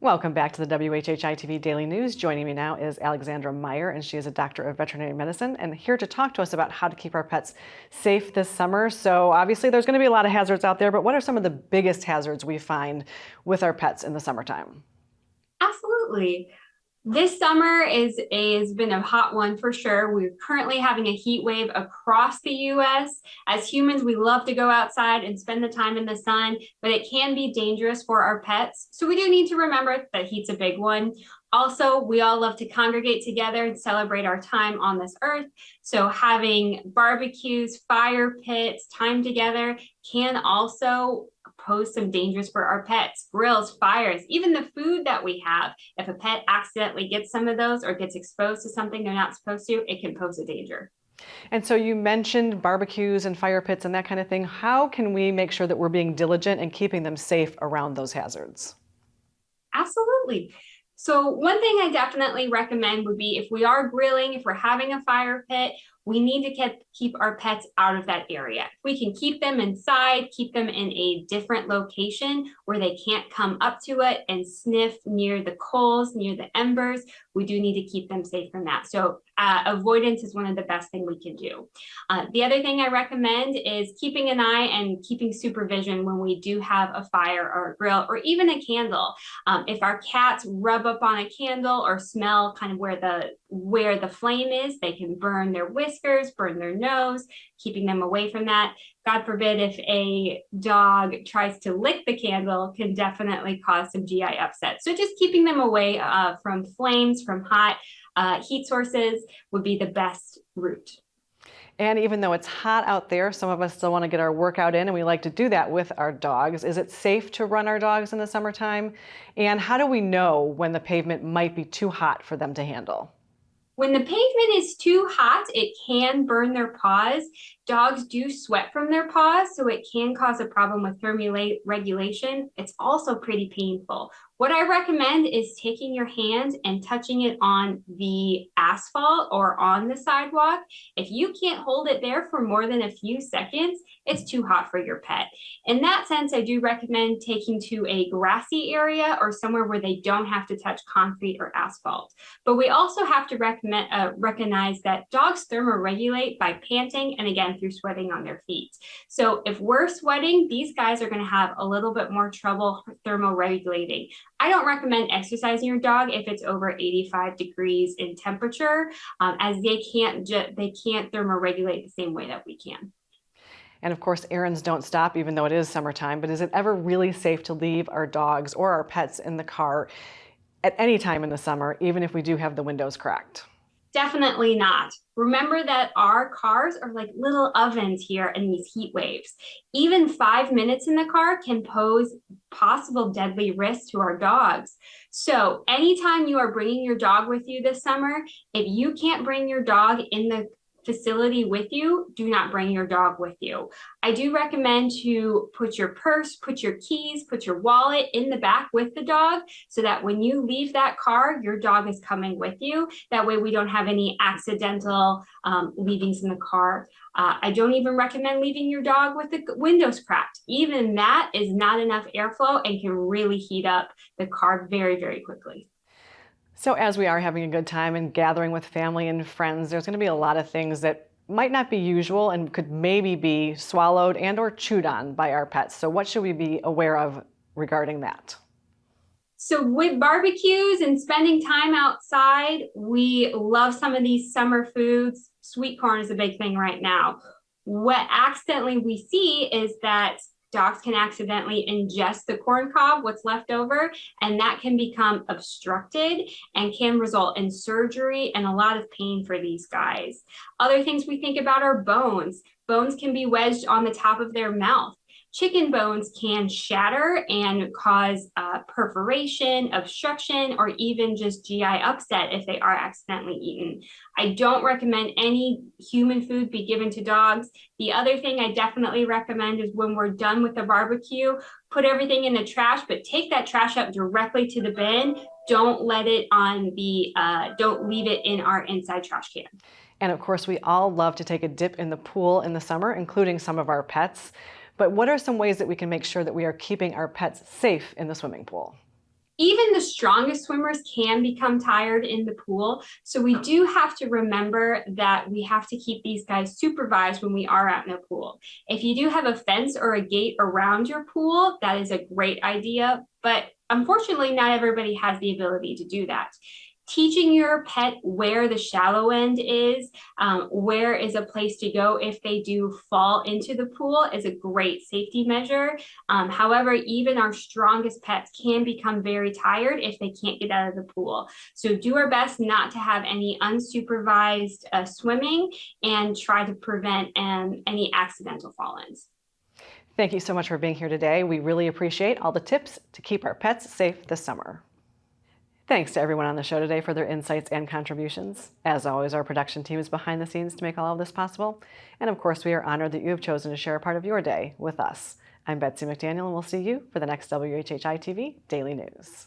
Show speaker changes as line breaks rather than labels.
Welcome back to the WHHI-TV Daily News. Joining me now is Alexandra Meyer, and she is a doctor of veterinary medicine and here to talk to us about how to keep our pets safe this summer. So obviously there's going to be a lot of hazards out there, but what are some of the biggest hazards we find with our pets in the summertime?
Absolutely. This summer has been a hot one for sure. We're currently having a heat wave across the U.S. As humans, we love to go outside and spend the time in the sun, but it can be dangerous for our pets. So we do need to remember that heat's a big one. Also, we all love to congregate together and celebrate our time on this earth. So having barbecues, fire pits, time together can also pose some dangers for our pets. Grills, fires, even the food that we have. If a pet accidentally gets some of those or gets exposed to something they're not supposed to, it can pose a danger.
And so you mentioned barbecues and fire pits and that kind of thing. How can we make sure that we're being diligent and keeping them safe around those hazards?
Absolutely. So one thing I definitely recommend would be if we are grilling, if we're having a fire pit, we need to keep our pets out of that area. If we can keep them inside, keep them in a different location where they can't come up to it and sniff near the coals, near the embers, we do need to keep them safe from that. So avoidance is one of the best things we can do. The other thing I recommend is keeping an eye and keeping supervision when we do have a fire or a grill or even a candle. If our cats rub up on a candle or smell kind of where the flame is, they can burn their whiskers, burn their nose, keeping them away from that. God forbid if a dog tries to lick the candle can definitely cause some GI upset. So just keeping them away from flames, from hot heat sources would be the best route.
And even though it's hot out there, some of us still want to get our workout in, and we like to do that with our dogs. Is it safe to run our dogs in the summertime? And how do we know when the pavement might be too hot for them to handle?
When the pavement is too hot, it can burn their paws. Dogs do sweat from their paws, so it can cause a problem with thermoregulation. It's also pretty painful. What I recommend is taking your hand and touching it on the asphalt or on the sidewalk. If you can't hold it there for more than a few seconds, it's too hot for your pet. In that sense, I do recommend taking to a grassy area or somewhere where they don't have to touch concrete or asphalt. But we also have to recognize that dogs thermoregulate by panting and again through sweating on their feet. So if we're sweating, these guys are going to have a little bit more trouble thermoregulating. I don't recommend exercising your dog if it's over 85 degrees in temperature, as they can't thermoregulate the same way that we can.
And of course, errands don't stop even though it is summertime, but is it ever really safe to leave our dogs or our pets in the car at any time in the summer, even if we do have the windows cracked?
Definitely not. Remember that our cars are like little ovens here in these heat waves. Even 5 minutes in the car can pose possible deadly risks to our dogs. So anytime you are bringing your dog with you this summer, if you can't bring your dog in the facility with you, do not bring your dog with you. I do recommend to put your purse, put your keys, put your wallet in the back with the dog so that when you leave that car, your dog is coming with you. That way we don't have any accidental leavings in the car. I don't even recommend leaving your dog with the windows cracked. Even that is not enough airflow and can really heat up the car very, very quickly.
So as we are having a good time and gathering with family and friends, there's going to be a lot of things that might not be usual and could maybe be swallowed and or chewed on by our pets. So what should we be aware of regarding that?
So with barbecues and spending time outside, we love some of these summer foods. Sweet corn is a big thing right now. What accidentally we see is that dogs can accidentally ingest the corn cob, what's left over, and that can become obstructed and can result in surgery and a lot of pain for these guys. Other things we think about are bones. Bones can be wedged on the top of their mouth. Chicken bones can shatter and cause perforation, obstruction, or even just GI upset if they are accidentally eaten. I don't recommend any human food be given to dogs. The other thing I definitely recommend is when we're done with the barbecue, put everything in the trash, but take that trash up directly to the bin. Don't let it don't leave it in our inside trash can.
And of course, we all love to take a dip in the pool in the summer, including some of our pets. But what are some ways that we can make sure that we are keeping our pets safe in the swimming pool?
even the strongest swimmers can become tired in the pool. So we do have to remember that we have to keep these guys supervised when we are out in the pool. If you do have a fence or a gate around your pool, that is a great idea, but unfortunately, not everybody has the ability to do that. Teaching your pet where the shallow end is, where is a place to go if they do fall into the pool is a great safety measure. However, even our strongest pets can become very tired if they can't get out of the pool. So do our best not to have any unsupervised swimming and try to prevent any accidental fall-ins.
Thank you so much for being here today. We really appreciate all the tips to keep our pets safe this summer. Thanks to everyone on the show today for their insights and contributions. As always, our production team is behind the scenes to make all of this possible. And of course, we are honored that you have chosen to share a part of your day with us. I'm Betsy McDaniel, and we'll see you for the next WHHI-TV Daily News.